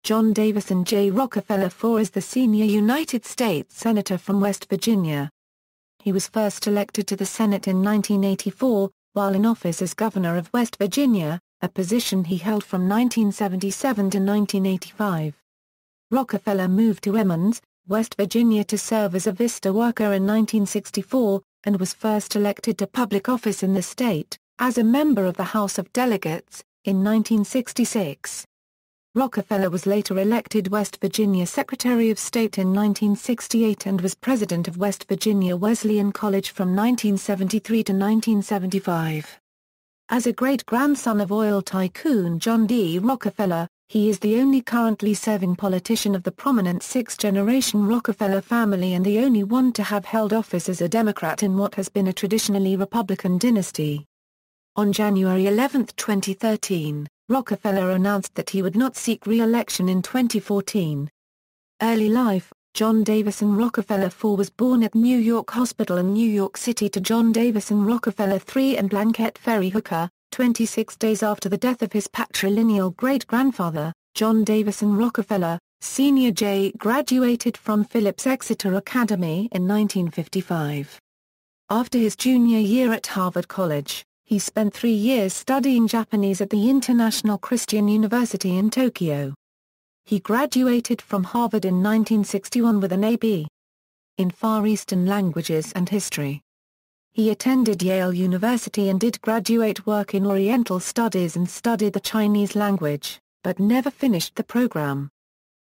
John Davison J. Rockefeller IV is the senior United States Senator from West Virginia. He was first elected to the Senate in 1984, while in office as governor of West Virginia, a position he held from 1977 to 1985. Rockefeller moved to Emmons, West Virginia to serve as a VISTA worker in 1964, and was first elected to public office in the state, as a member of the House of Delegates, in 1966. Rockefeller was later elected West Virginia Secretary of State in 1968 and was president of West Virginia Wesleyan College from 1973 to 1975. As a great-grandson of oil tycoon John D. Rockefeller, he is the only currently serving politician of the prominent sixth-generation Rockefeller family and the only one to have held office as a Democrat in what has been a traditionally Republican dynasty. On January 11, 2013, Rockefeller announced that he would not seek re-election in 2014. Early life: John Davison Rockefeller IV was born at New York Hospital in New York City to John Davison Rockefeller III and Blanquette Ferry Hooker, 26 days after the death of his patrilineal great-grandfather, John Davison Rockefeller, Sr. J. graduated from Phillips Exeter Academy in 1955. After his junior year at Harvard College, he spent 3 years studying Japanese at the International Christian University in Tokyo. He graduated from Harvard in 1961 with an A.B. in Far Eastern Languages and History. He attended Yale University and did graduate work in Oriental Studies and studied the Chinese language, but never finished the program.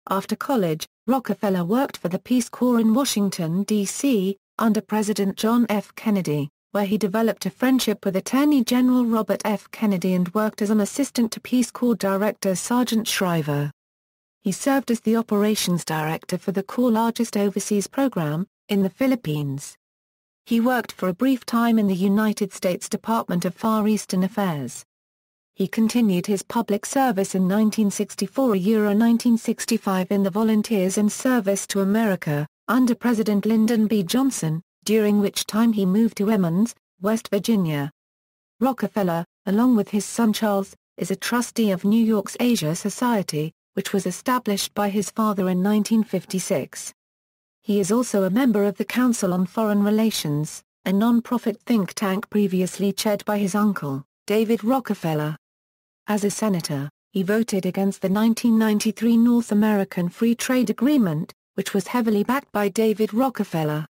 After college, Rockefeller worked for the Peace Corps in Washington, D.C., under President John F. Kennedy, where he developed a friendship with Attorney General Robert F. Kennedy and worked as an assistant to Peace Corps Director Sergeant Shriver. He served as the operations director for the Corps' largest overseas program, in the Philippines. He worked for a brief time in the United States Department of Far Eastern Affairs. He continued his public service in 1964–1965 in the Volunteers in Service to America, under President Lyndon B. Johnson, during which time he moved to Emmons, West Virginia. Rockefeller, along with his son Charles, is a trustee of New York's Asia Society, which was established by his father in 1956. He is also a member of the Council on Foreign Relations, a non-profit think tank previously chaired by his uncle, David Rockefeller. As a senator, he voted against the 1993 North American Free Trade Agreement, which was heavily backed by David Rockefeller.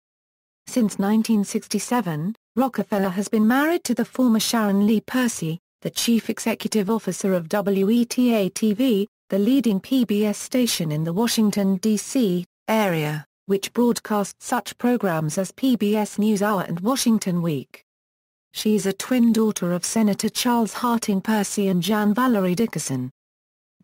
Since 1967, Rockefeller has been married to the former Sharon Lee Percy, the chief executive officer of WETA-TV, the leading PBS station in the Washington, D.C., area, which broadcasts such programs as PBS NewsHour and Washington Week. She is a twin daughter of Senator Charles Harting Percy and Jan Valerie Dickerson.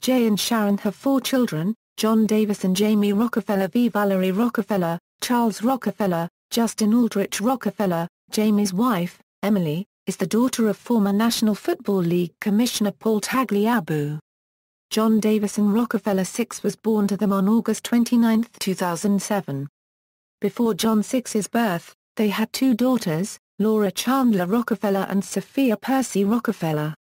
Jay and Sharon have 4 children: John Davison Jamie Rockefeller v. Valerie Rockefeller, Charles Rockefeller, Justin Aldrich Rockefeller. Jamie's wife, Emily, is the daughter of former National Football League Commissioner Paul Tagliabue. John Davison Rockefeller VI was born to them on August 29, 2007. Before John VI's birth, they had 2 daughters, Laura Chandler Rockefeller and Sophia Percy Rockefeller.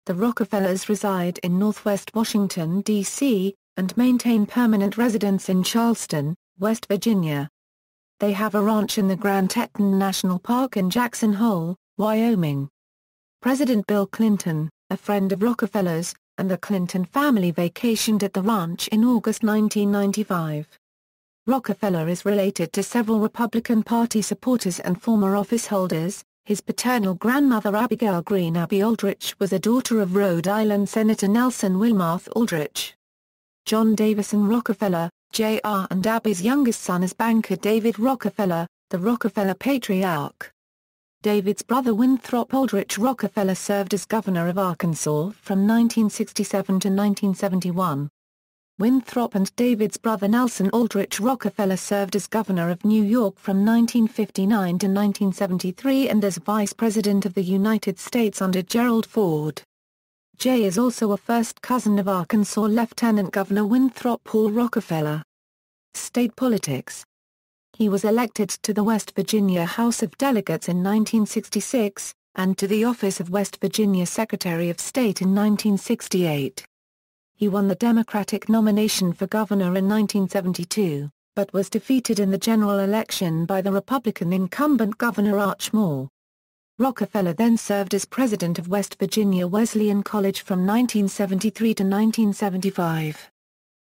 The Rockefellers reside in northwest Washington, D.C., and maintain permanent residence in Charleston, West Virginia. They have a ranch in the Grand Teton National Park in Jackson Hole, Wyoming. President Bill Clinton, a friend of Rockefeller's, and the Clinton family vacationed at the ranch in August 1995. Rockefeller is related to several Republican Party supporters and former office holders. His paternal grandmother Abigail Green Abby Aldrich was a daughter of Rhode Island Senator Nelson Wilmarth Aldrich. John Davison Rockefeller, Jr. and Abby's youngest son is banker David Rockefeller, the Rockefeller patriarch. David's brother Winthrop Aldrich Rockefeller served as governor of Arkansas from 1967 to 1971. Winthrop and David's brother Nelson Aldrich Rockefeller served as governor of New York from 1959 to 1973 and as vice president of the United States under Gerald Ford. Jay is also a first cousin of Arkansas Lieutenant Governor Winthrop Paul Rockefeller. State politics. He was elected to the West Virginia House of Delegates in 1966, and to the office of West Virginia Secretary of State in 1968. He won the Democratic nomination for governor in 1972, but was defeated in the general election by the Republican incumbent Governor Arch Moore. Rockefeller then served as president of West Virginia Wesleyan College from 1973 to 1975.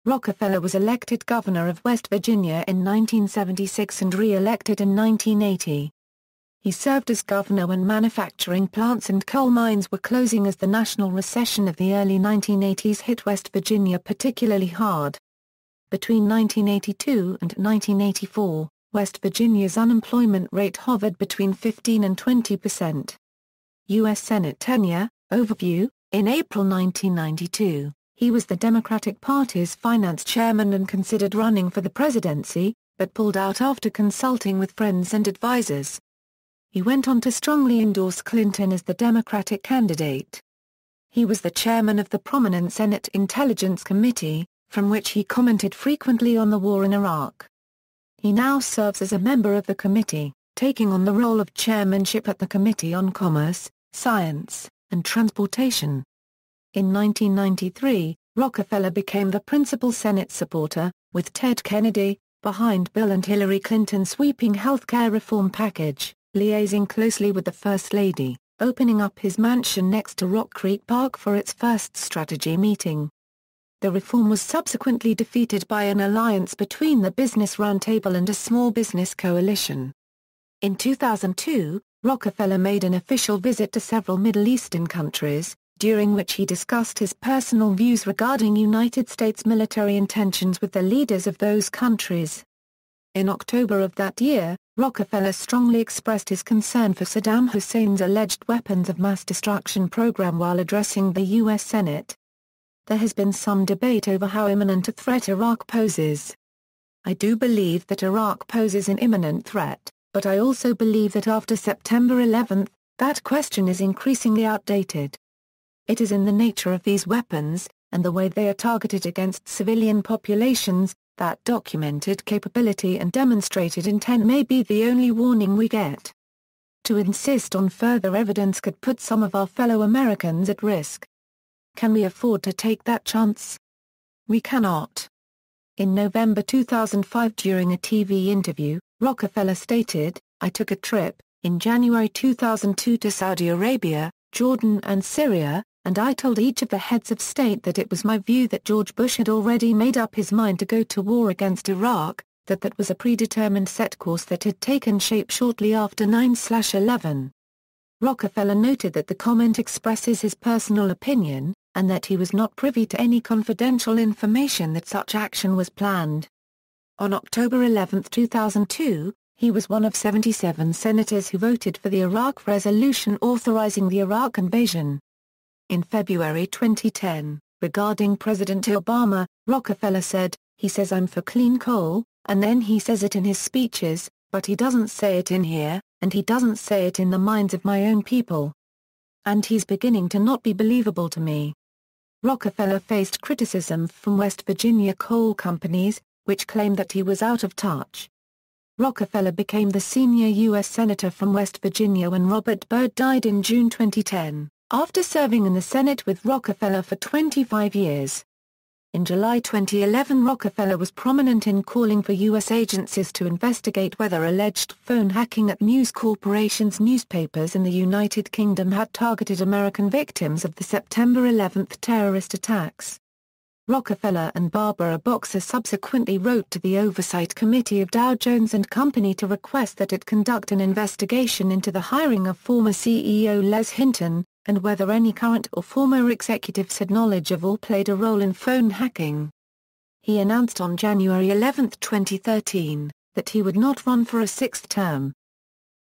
Rockefeller was elected governor of West Virginia in 1976 and re-elected in 1980. He served as governor when manufacturing plants and coal mines were closing as the national recession of the early 1980s hit West Virginia particularly hard. Between 1982 and 1984, West Virginia's unemployment rate hovered between 15 and 20%. U.S. Senate tenure, overview. In April 1992, he was the Democratic Party's finance chairman and considered running for the presidency, but pulled out after consulting with friends and advisors. He went on to strongly endorse Clinton as the Democratic candidate. He was the chairman of the prominent Senate Intelligence Committee, from which he commented frequently on the war in Iraq. He now serves as a member of the committee, taking on the role of chairmanship at the Committee on Commerce, Science, and Transportation. In 1993, Rockefeller became the principal Senate supporter, with Ted Kennedy, behind Bill and Hillary Clinton's sweeping health care reform package, liaising closely with the First Lady, opening up his mansion next to Rock Creek Park for its first strategy meeting. The reform was subsequently defeated by an alliance between the Business Roundtable and a small business coalition. In 2002, Rockefeller made an official visit to several Middle Eastern countries, during which he discussed his personal views regarding United States military intentions with the leaders of those countries. In October of that year, Rockefeller strongly expressed his concern for Saddam Hussein's alleged weapons of mass destruction program while addressing the U.S. Senate. There has been some debate over how imminent a threat Iraq poses. I do believe that Iraq poses an imminent threat, but I also believe that after September 11, that question is increasingly outdated. It is in the nature of these weapons, and the way they are targeted against civilian populations, that documented capability and demonstrated intent may be the only warning we get. To insist on further evidence could put some of our fellow Americans at risk. Can we afford to take that chance? We cannot. In November 2005 during a TV interview, Rockefeller stated, "I took a trip, in January 2002 to Saudi Arabia, Jordan and Syria, and I told each of the heads of state that it was my view that George Bush had already made up his mind to go to war against Iraq, that was a predetermined set course that had taken shape shortly after 9/11. Rockefeller noted that the comment expresses his personal opinion, and that he was not privy to any confidential information that such action was planned. On October 11, 2002, he was one of 77 senators who voted for the Iraq resolution authorizing the Iraq invasion. In February 2010, regarding President Obama, Rockefeller said, "He says I'm for clean coal, and then he says it in his speeches, but he doesn't say it in here, and he doesn't say it in the minds of my own people. And he's beginning to not be believable to me." Rockefeller faced criticism from West Virginia coal companies, which claimed that he was out of touch. Rockefeller became the senior U.S. Senator from West Virginia when Robert Byrd died in June 2010, after serving in the Senate with Rockefeller for 25 years. In July 2011, Rockefeller was prominent in calling for U.S. agencies to investigate whether alleged phone hacking at News Corporation's newspapers in the United Kingdom had targeted American victims of the September 11 terrorist attacks. Rockefeller and Barbara Boxer subsequently wrote to the Oversight Committee of Dow Jones and Company to request that it conduct an investigation into the hiring of former CEO Les Hinton, and whether any current or former executives had knowledge of or played a role in phone hacking. He announced on January 11, 2013, that he would not run for a sixth term.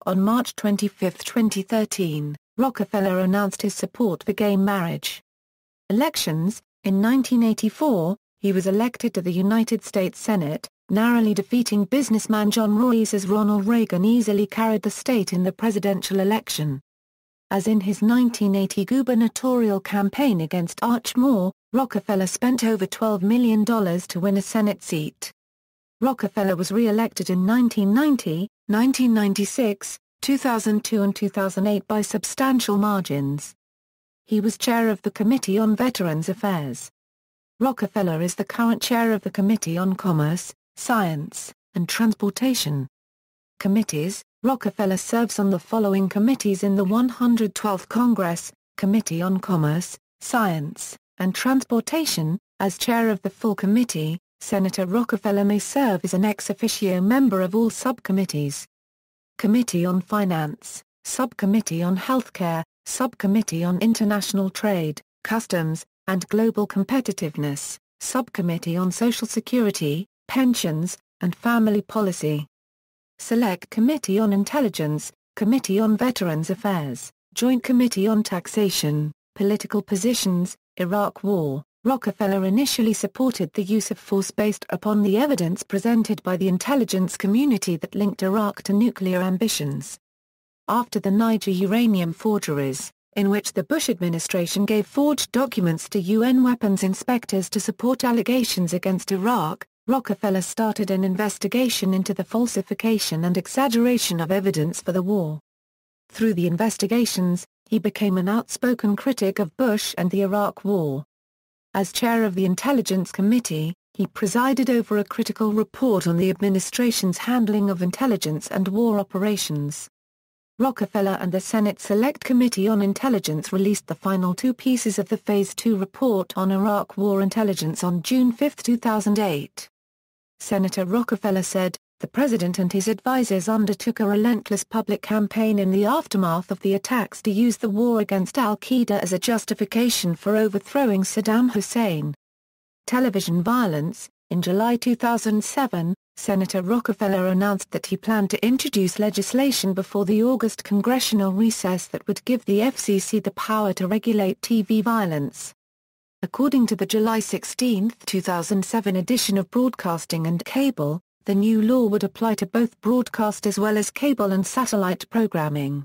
On March 25, 2013, Rockefeller announced his support for gay marriage. Elections. In 1984, he was elected to the United States Senate, narrowly defeating businessman John Royce as Ronald Reagan easily carried the state in the presidential election. As in his 1980 gubernatorial campaign against Arch Moore, Rockefeller spent over $12 million to win a Senate seat. Rockefeller was re-elected in 1990, 1996, 2002 and 2008 by substantial margins. He was chair of the Committee on Veterans Affairs. Rockefeller is the current chair of the Committee on Commerce, Science, and Transportation. Committees: Rockefeller serves on the following committees in the 112th Congress: Committee on Commerce, Science, and Transportation. As chair of the full committee, Senator Rockefeller may serve as an ex officio member of all subcommittees. Committee on Finance, Subcommittee on Healthcare, Subcommittee on International Trade, Customs, and Global Competitiveness, Subcommittee on Social Security, Pensions, and Family Policy. Select Committee on Intelligence, Committee on Veterans Affairs, Joint Committee on Taxation, Political Positions, Iraq War. Rockefeller initially supported the use of force based upon the evidence presented by the intelligence community that linked Iraq to nuclear ambitions. After the Niger uranium forgeries, in which the Bush administration gave forged documents to UN weapons inspectors to support allegations against Iraq, Rockefeller started an investigation into the falsification and exaggeration of evidence for the war. Through the investigations, he became an outspoken critic of Bush and the Iraq War. As chair of the Intelligence Committee, he presided over a critical report on the administration's handling of intelligence and war operations. Rockefeller and the Senate Select Committee on Intelligence released the final two pieces of the Phase 2 report on Iraq War intelligence on June 5, 2008. Senator Rockefeller said, "The president and his advisers undertook a relentless public campaign in the aftermath of the attacks to use the war against al-Qaeda as a justification for overthrowing Saddam Hussein." Television violence. In July 2007, Senator Rockefeller announced that he planned to introduce legislation before the August congressional recess that would give the FCC the power to regulate TV violence. According to the July 16, 2007 edition of Broadcasting and Cable, the new law would apply to both broadcast as well as cable and satellite programming.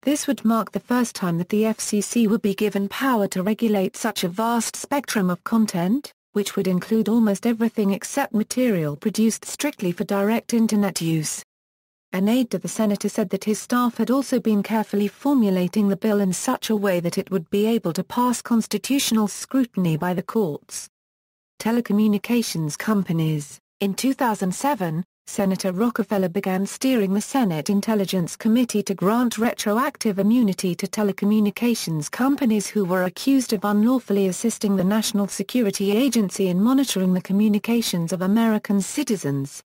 This would mark the first time that the FCC would be given power to regulate such a vast spectrum of content, which would include almost everything except material produced strictly for direct Internet use. An aide to the senator said that his staff had also been carefully formulating the bill in such a way that it would be able to pass constitutional scrutiny by the courts. Telecommunications companies. In 2007, Senator Rockefeller began steering the Senate Intelligence Committee to grant retroactive immunity to telecommunications companies who were accused of unlawfully assisting the National Security Agency in monitoring the communications of American citizens.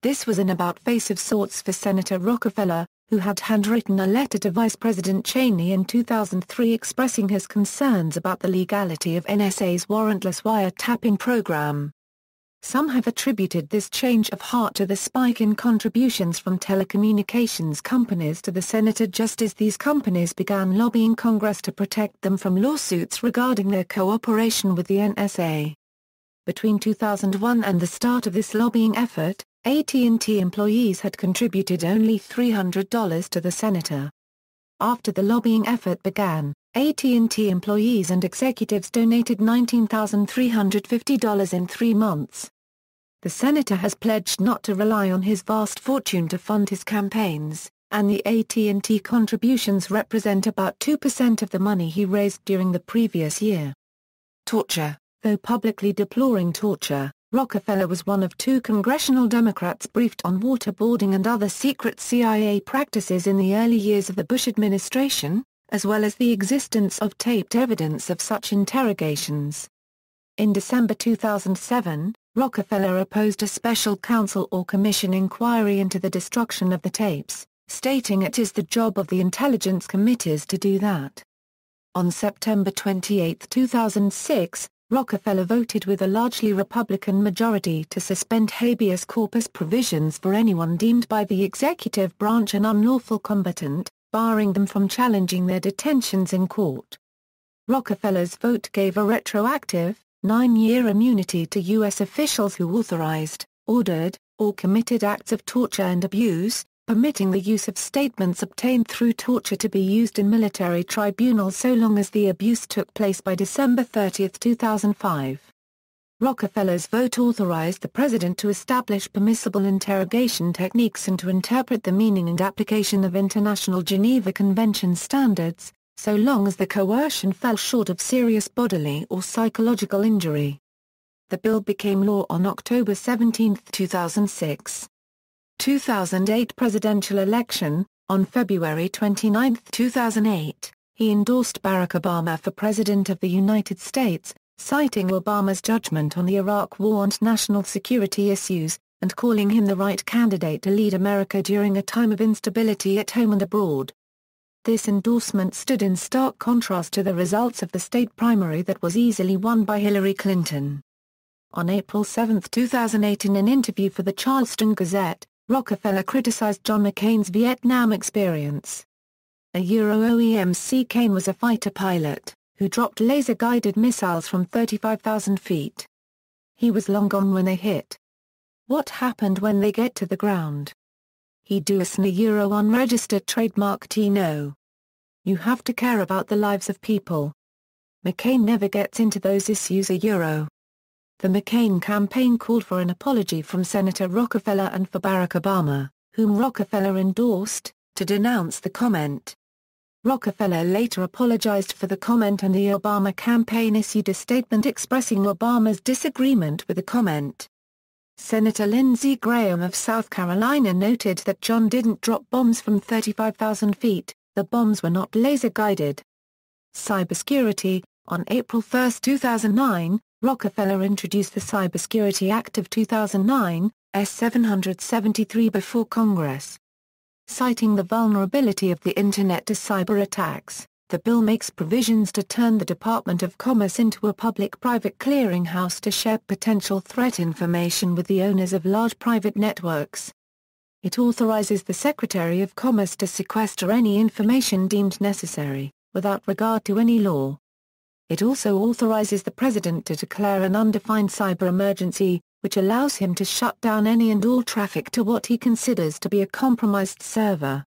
This was an about-face of sorts for Senator Rockefeller, who had handwritten a letter to Vice President Cheney in 2003 expressing his concerns about the legality of NSA's warrantless wiretapping program. Some have attributed this change of heart to the spike in contributions from telecommunications companies to the senator just as these companies began lobbying Congress to protect them from lawsuits regarding their cooperation with the NSA. Between 2001 and the start of this lobbying effort, AT&T employees had contributed only $300 to the senator. After the lobbying effort began, AT&T employees and executives donated $19,350 in 3 months. The senator has pledged not to rely on his vast fortune to fund his campaigns, and the AT&T contributions represent about 2% of the money he raised during the previous year. Torture. Though publicly deploring torture, Rockefeller was one of 2 congressional Democrats briefed on waterboarding and other secret CIA practices in the early years of the Bush administration, as well as the existence of taped evidence of such interrogations. In December 2007, Rockefeller opposed a special counsel or commission inquiry into the destruction of the tapes, stating it is the job of the intelligence committees to do that. On September 28, 2006, Rockefeller voted with a largely Republican majority to suspend habeas corpus provisions for anyone deemed by the executive branch an unlawful combatant, barring them from challenging their detentions in court. Rockefeller's vote gave a retroactive, 9-year immunity to U.S. officials who authorized, ordered, or committed acts of torture and abuse, permitting the use of statements obtained through torture to be used in military tribunals so long as the abuse took place by December 30, 2005. Rockefeller's vote authorized the president to establish permissible interrogation techniques and to interpret the meaning and application of International Geneva Convention standards, so long as the coercion fell short of serious bodily or psychological injury. The bill became law on October 17, 2006. 2008 presidential election. On February 29, 2008, he endorsed Barack Obama for President of the United States, citing Obama's judgment on the Iraq War and national security issues, and calling him the right candidate to lead America during a time of instability at home and abroad. This endorsement stood in stark contrast to the results of the state primary that was easily won by Hillary Clinton. On April 7, 2008, in an interview for the Charleston Gazette, Rockefeller criticized John McCain's Vietnam experience. OEM C-Kane was a fighter pilot, who dropped laser-guided missiles from 35,000 feet. He was long gone when they hit. What happened when they get to the ground? He does an unregistered trademark no. You have to care about the lives of people. McCain never gets into those issues The McCain campaign called for an apology from Senator Rockefeller and for Barack Obama, whom Rockefeller endorsed, to denounce the comment. Rockefeller later apologized for the comment, and the Obama campaign issued a statement expressing Obama's disagreement with the comment. Senator Lindsey Graham of South Carolina noted that John didn't drop bombs from 35,000 feet, the bombs were not laser-guided. Cybersecurity. On April 1, 2009, Rockefeller introduced the Cybersecurity Act of 2009, S. 773 before Congress. Citing the vulnerability of the Internet to cyber attacks, the bill makes provisions to turn the Department of Commerce into a public-private clearinghouse to share potential threat information with the owners of large private networks. It authorizes the Secretary of Commerce to sequester any information deemed necessary, without regard to any law. It also authorizes the President to declare an undefined cyber emergency, which allows him to shut down any and all traffic to what he considers to be a compromised server.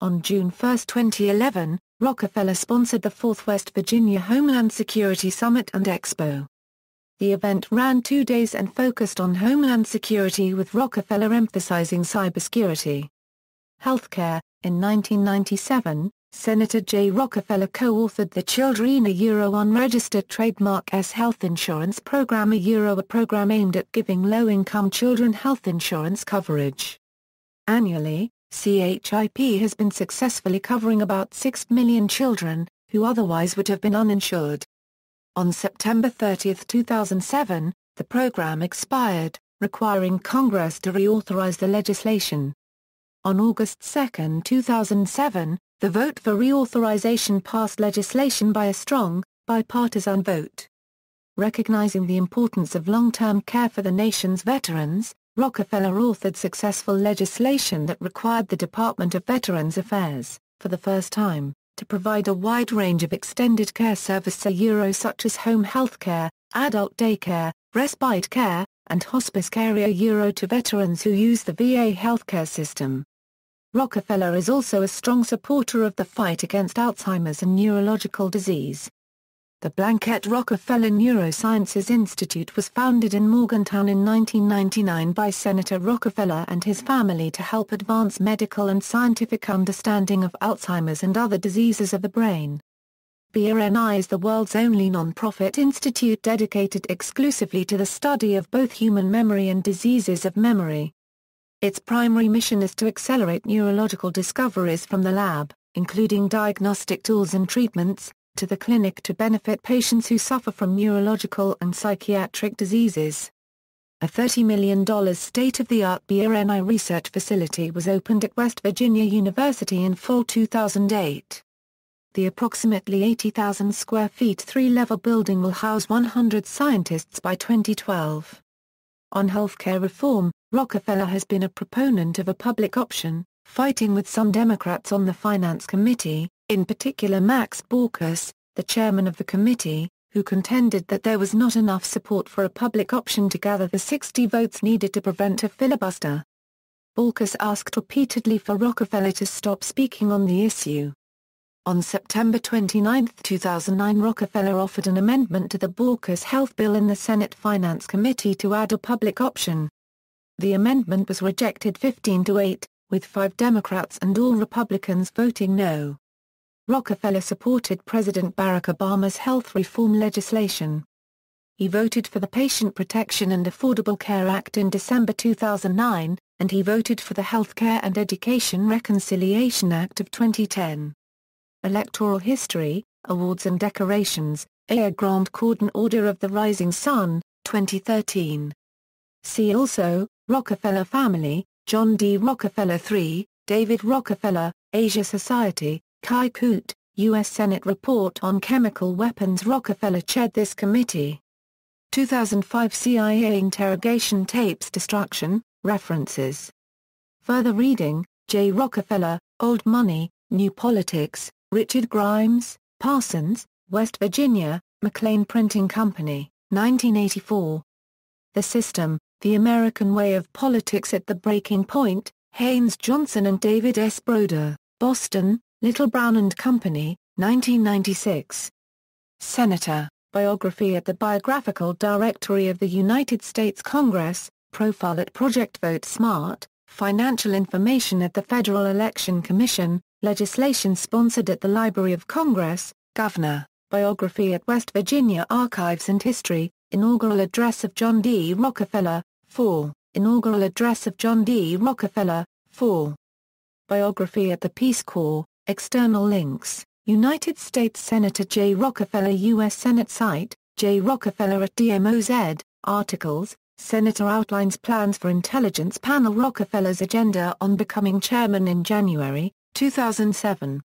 On June 1, 2011, Rockefeller sponsored the 4th West Virginia Homeland Security Summit and Expo. The event ran 2 days and focused on homeland security, with Rockefeller emphasizing cybersecurity. Healthcare. In 1997, Senator J. Rockefeller co-authored the Children Unregistered Trademark S health insurance program, a program aimed at giving low-income children health insurance coverage. Annually, CHIP has been successfully covering about 6 million children, who otherwise would have been uninsured. On September 30, 2007, the program expired, requiring Congress to reauthorize the legislation. On August 2, 2007, the vote for reauthorization passed legislation by a strong, bipartisan vote. Recognizing the importance of long-term care for the nation's veterans, Rockefeller authored successful legislation that required the Department of Veterans Affairs, for the first time, to provide a wide range of extended care services such as home health care, adult daycare, respite care, and hospice care to veterans who use the VA healthcare system. Rockefeller is also a strong supporter of the fight against Alzheimer's and neurological disease. The Blanket Rockefeller Neurosciences Institute was founded in Morgantown in 1999 by Senator Rockefeller and his family to help advance medical and scientific understanding of Alzheimer's and other diseases of the brain. BRNI is the world's only non-profit institute dedicated exclusively to the study of both human memory and diseases of memory. Its primary mission is to accelerate neurological discoveries from the lab, including diagnostic tools and treatments, to the clinic to benefit patients who suffer from neurological and psychiatric diseases. A $30 million state-of-the-art BRNI research facility was opened at West Virginia University in fall 2008. The approximately 80,000 square feet three-level building will house 100 scientists by 2012. On healthcare reform, Rockefeller has been a proponent of a public option, fighting with some Democrats on the Finance Committee, in particular Max Baucus, the chairman of the committee, who contended that there was not enough support for a public option to gather the 60 votes needed to prevent a filibuster. Baucus asked repeatedly for Rockefeller to stop speaking on the issue. On September 29, 2009, Rockefeller offered an amendment to the Baucus health bill in the Senate Finance Committee to add a public option. The amendment was rejected 15-8, with 5 Democrats and all Republicans voting no. Rockefeller supported President Barack Obama's health reform legislation. He voted for the Patient Protection and Affordable Care Act in December 2009, and he voted for the Healthcare and Education Reconciliation Act of 2010. Electoral history, awards and decorations, Air Grand Cordon Order of the Rising Sun, 2013. See also, Rockefeller Family, John D. Rockefeller III, David Rockefeller, Asia Society, Kai Koot, U.S. Senate Report on Chemical Weapons. Rockefeller chaired this committee. 2005 CIA Interrogation Tapes. Destruction, references. Further reading, J. Rockefeller, Old Money, New Politics, Richard Grimes, Parsons, West Virginia, McLean Printing Company, 1984. The System, The American Way of Politics at the Breaking Point, Haynes Johnson and David S. Broder, Boston, Little Brown and Company, 1996. Senator, Biography at the Biographical Directory of the United States Congress, Profile at Project Vote Smart, Financial Information at the Federal Election Commission, Legislation sponsored at the Library of Congress, Governor, Biography at West Virginia Archives and History, Inaugural Address of John D. Rockefeller, 4, Inaugural Address of John D. Rockefeller, 4. Biography at the Peace Corps, external links, United States Senator J. Rockefeller. U.S. Senate site, J. Rockefeller at DMOZ, articles, Senator outlines plans for intelligence panel. Rockefeller's agenda on becoming chairman in January, 2007.